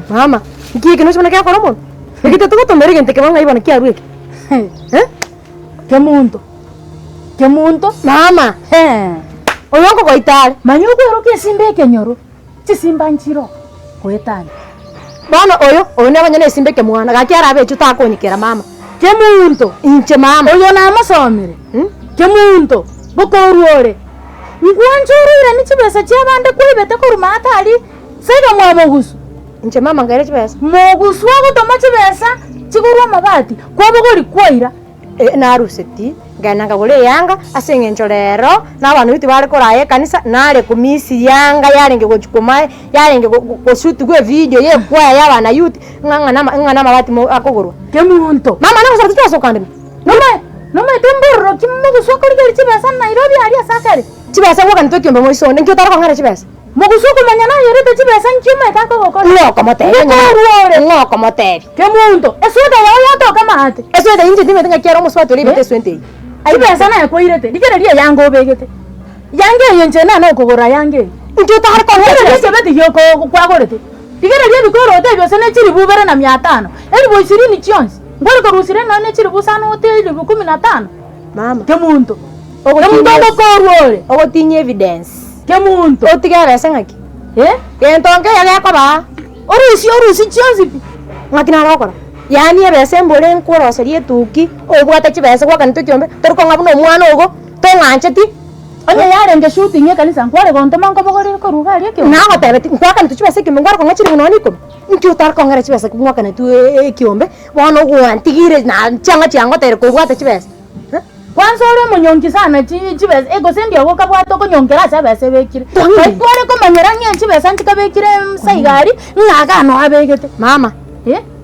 Mama, iki kino chimana kya kora mon. Ikite tuko tomere gente ke manga ibana kya ruke. Kemunto? Mama. Oyongo koitare. Manyo kwero ke simbe kenyoro. Chisimba nchiro. Koetani. Bana oyo ne banyane simbe ke mwana gakyara abe chuta akonyikera mama. Kemunto Inche mama. Oyo na amasomere. Kemunto bokoruore. Ngwanchurira ni chibesa cyabande kwibete ko rumata ali. Sega mwabogusu. Inche mama ngare chibesa. Mogusu wako toma chibesa chigurwa mabati. Kwabo gori kwaira. Na ruseti ngana ngabole yanga asengencho lero n'abantu biti bari koraye kanisa nare kumisi yanga yarenge gochukuma yarenge go shoot gwe video ye kwa y'abana youth ngana mabati akogorwa Kemunto mama nako sartu twasokande nome temboro kimugusu wako ligari chibesa Nairobi ali asakare chibesa woka ntokyombe mo isonde nkyo tarako ngare chibesa Mogusuku manyana yerete chibesa nkyuma itako goko. Ngoko moteri. Ngoko moteri. Kemunto. Esweta yawo yatoka mahate. Esweta inje ndime tinga kyaro muswati olibete swente. Chibesa na yako irete. Dikere yango obegete. Yange yenche na okogora yange. Ntyo tarako ngare chibeti yoko kwagorete. Dikere bikoro ote byose ne chiri bubere na 500. Elibo 20 chionsi. Ngori ko rusire na ne chiri busano ote elibo 15. Mama. Kemunto. Kemunto bokorore. Ogotinye evidence. Kemunto. Otigara sengaki. Yentonge yakaba. Orusi chionzipi. Ngakina rokora. Yani ebese mbole nkoroseri etuki obwata chibese kwa kanto kyombe toriko ngabuno mwana ogo tongancheti. Onye yarenge shooting ekanisa nkware gonto manko bogore ko rugali ekyo. Nago tebeti kwa kanto chibese kimbe ngwara ngachiri munoni ko. Nkyo tarko ngara chibese kwa kana tu ekyombe bono gwantigire na chango tere ko bwata chibese. Kwanza ore munyongi sana chibese ego sendio go kabwato ko nyongera chibese bekire. Kware ko manyera nye chibese ntikabekire msaigari ngaga no abegete. Mama.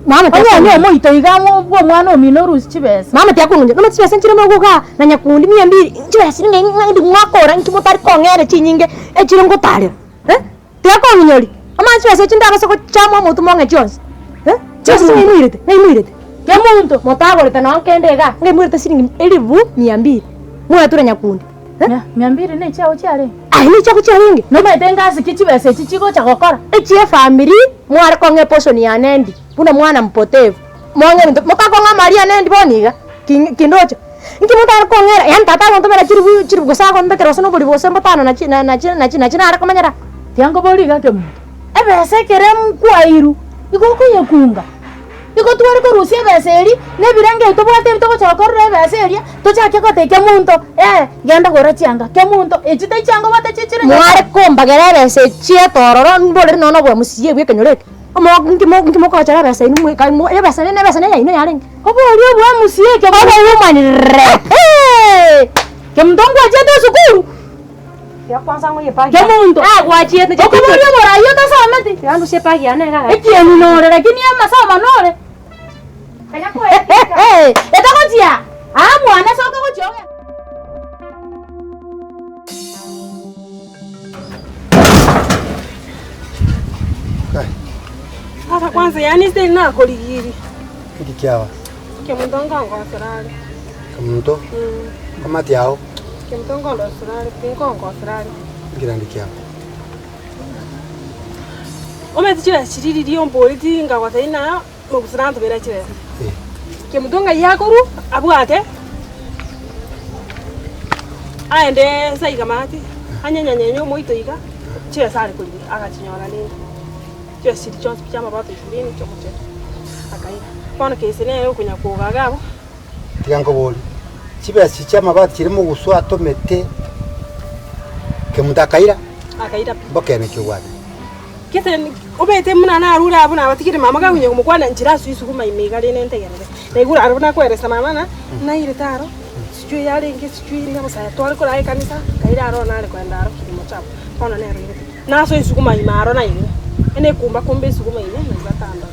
Mama tya mo itoigamo bwo mwana ominorusi chibese. Mama tya kunje. Mama chibese nchire mo goga na nyakundi 200. Chibese ngandi mwakora nkimotari kongere chinyinge echire ngotare. Tya konyori. Ama chibese chindaga soko chamwa mutu monge chonse. Chibese ngimwirete. Kemunto motagorete no kendega ngimwirete siringi 200. Mwa tura nyakundi. 200 ne chao chare. Ai ni chako charingi. No maitenga sikichibese chichiko chakokora. Echie family mware konge portion ya nendi. Buna mwana mpotevu. Monge mokakonga Maria nendi boniga. Kindocho. Inki mutara kongera yan tata gonto mera chiru gosa gonto keroso no boli bose mbotano na ara komanyara. Tiango boliga Kemunto. Ebese kerem kwairu. Igoko yekunga. Iko tuwari ko rusia beseri ne birenge to bwate bitoko chakore beseri to chake ko te Kemunto genda gora chianga Kemunto echite chianga bate chichire mware komba gerere se chie tororo mbole no bwa musiye bwe kenyore ngimo ko chara bese ni mwe kai mo bese ne ya ino yare obo rio bwa musiye ke obo woman re Kemunto ngwaje to sukuru ya kwanza ngo yepa Kemunto gwaje ne ko rio bora yo ta samete yandu sepa ya ne ga ekieni nore lakini ama sama nore Etakojia. Mwana soka kuchoga. Sasa kwanza yani sasa na koligiri. Kikiawa. Kemunto ngongo serali. Kemunto? Kama tiao. Kemunto ngongo serali, ngongo serali. Ngirandikiawa. Ometichira chiriri lyomboliti ngawataina mukusiranto bera chire. Kemunto ngayakuru abwate. Aende saiga mati. Anyanyanya moitoiga. Chire sare kuli akachinyora nini. Chire siri chonse pichama bato shuleni chomoche. Akaira. Kono kesene yo kunya kugagabo. Tigango boli. Chibesi chama bato chirimo guswa tomete. Kemunto akaira. Akaira. Bokene kiwade. Keten obete muna na rura abuna batikire mama ga kunye kumukwana njira suisu kuma imiga rene ntegerere. Negura arabuna kweresa mama na iritaro. Sijui yale inge sijui ndamo saya twali kanisa kaira aro na ale kwenda aro kilimo chapo. Kono ne rire. Na suisu kuma imaro na ire. ene kumba kombe sukuma ine na batanda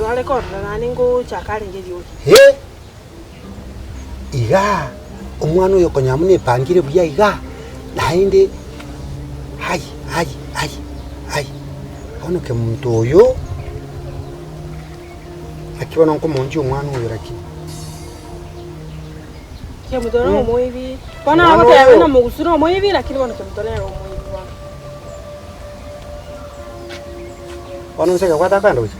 yale korra nani ngo chakale ngeyo he iga umwana uyo konyamune pangire buya iga nainde hai ono ke muntu uyo akibona nko munji umwana uyo lakini ya mudora omoivi bana abate na mugusura omoivi lakini bana tumtolea omoivi bana nseka kwata kando uchi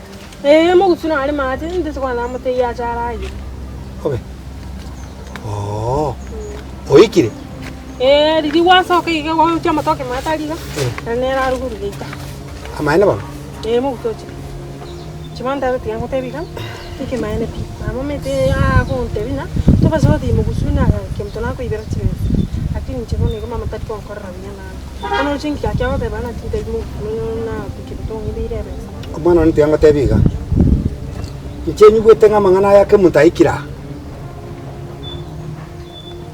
mugusura ali mate ndese kwa namate ya chara yi obe oikire riri wasoka iga wa chama toke mataliga nera ruguru gita amaina bana mugutoche chimanda bati yango tebika iki maene pi mama mete konte bina to baso di mugusuna ke mtona ko ibera chibe akini chibone kama matati ko korra bina na ono chinki akya ba bana tinte mu na pikito ngibire besa mwana nti yango tebika nchenyu bwetenga mangana yake mutaikira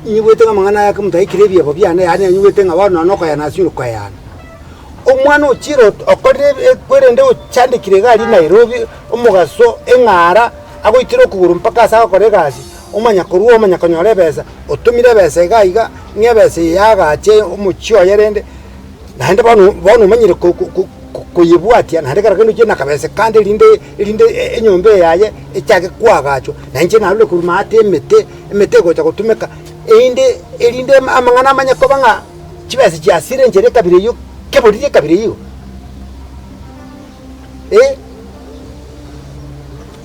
nyibwetenga mangana yake mutaikire bye bobyane yani nyibwetenga bana noko ya nasuru kwa yana omwana ochiro okorire kwerende ochandikire gari Nairobi omugaso engara agoitiro kuguru mpaka asa kore gasi omanya koruo omanya konyore besa otumire besa gaiga nyebesa yagache omuchio yerende nande bano manyire kuyibwatia nande karakendo kina kabese kandi linde enyombe yaye echake kwagacho nanje nalule kuruma ate emete gocha kutumeka elinde amangana amanya kobanga chibese chiasire njere kabire yo kebodire kabire yo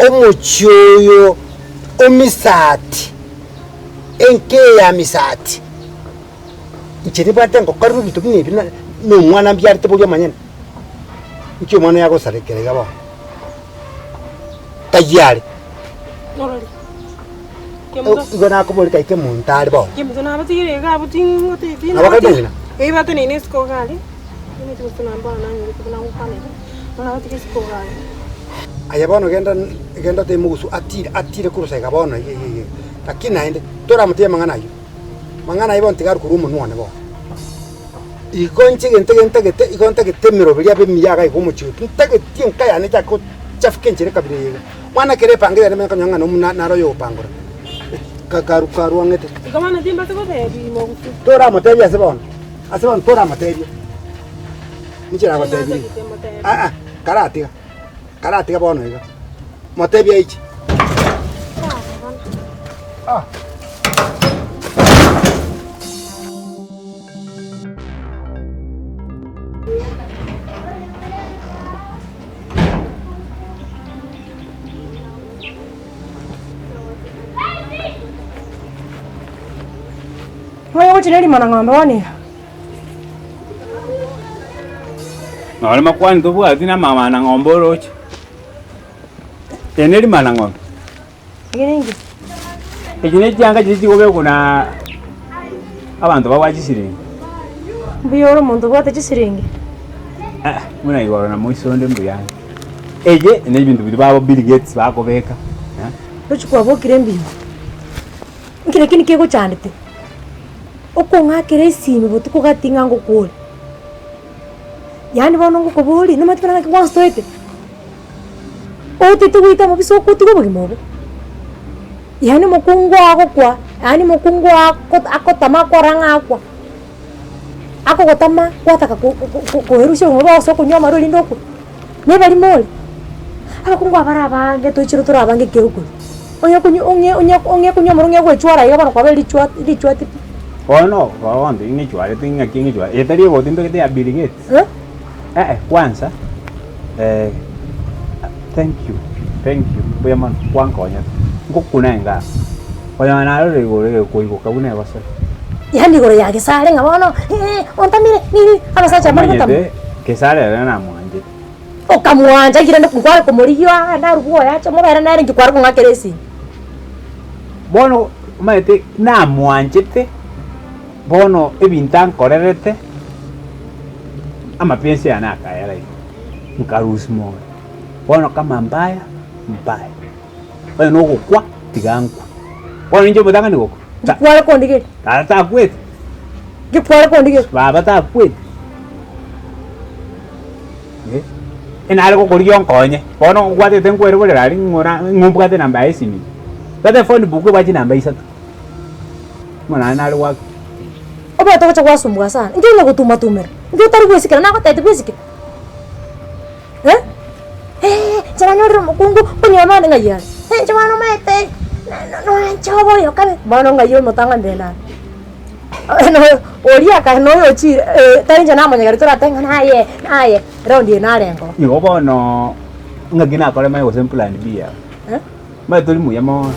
omuchoyo omisati enke ya misati nchiri bate ngokaru bitubini bina nomwana mbyari tebulya manyene nchi mwana yako sarekere gabo tayari norali igona ko boli kaike muntari bo kemutona abatire ga butingo te abakadina bato ni nesko gali ni tuna mbana ni kuna ukane na batike sko gali ayabono genda te mugusu atire kurusa gabono lakini naende tora mutie mangana ibon tigaru kurumu nuone bo ikonche gente miro bilia be miyaga ikomuchi ntege tinka ya ne jako chafkenjere kabire mwana kere pangire ne kanyanga no naro yo pangora karu angete ikamana timba te ko be mo gutu tora materia asebon tora materia nichira materia karatiga bono iga materia ichi Moyo wote neli mana ng'ombe wani. Na wale makwani to bwa dina mama na ng'ombe roche. Teneli mana ng'ombe. Ngingi. Ekine kyanga kiti gobe kuna abantu babwajisiringi. Biyoro muntu bwate kisiringi. Muna iwaro na moisonde mbuyani. Eje ne bintu biri babo Bill Gates bakobeka. Ruchukwa bokire mbi. Nkire kini kego chandite. Okonga keresi botuko gatinga ngokole. Yani bono ngokobuli namatwana ke wanstoete. Ote tuwita mabiso kutugo bagimobo. Yani mokungwa akokwa, yani mokungwa akotama koranga akwa. Ako gotama kwataka koherusha ngoba soko nyama ro lindoko. Ne bali mole. Akungwa barabange tochiro turabange keuko. Onye kunyoma runge kwechwara yabana kwa beli chwa tipi. No, waondo ingechwale tinga kingechwale. Etari botindo kete ya Bill Gates. Kwanza thank you. Buya man kwankonya. Ngokuna nga. Oya nalo regore koigoka bune basa. Yani gore yake sale ngabono. Ontamire ni abasacha mari gotam. Que sale na mwanje. Okamwanja kirende kukwara komoriyo ndarugo yacha mubera nare ngikwara kungakeresi. Bono maete na mwanjete. Bono ebintan korerete. Ama piense anaka yala hiyo. Nkarusmo. Bono kama mbaya. Bono no kwa tigangu. Bono nje bodanga ndiko. Gikwara kondige. Tata kwet. Gikwara kondige. Baba ta kwet. Ina ko kuriyo konye. Bono gwate tenkwere bole rali ngora ngumbugate namba isini. Gate phone book bachi namba isatu. Mwana na alwa. Oba to kwa sumbua sana. Ndio ngutuma tumera. Ndio tari kwisikira nako tete kwisikira. Jangan nyuruh mukungu penyama dengan ya. Cuma no mete. No coba yo kan. Bono ngayo mo tangan dena. No oria ka no yo chi tari jana mo nyagari tora tenga naye. Rondi na rengo. Yo bono ngagina kole mai wo plan bia. Mai tuli mu yamo.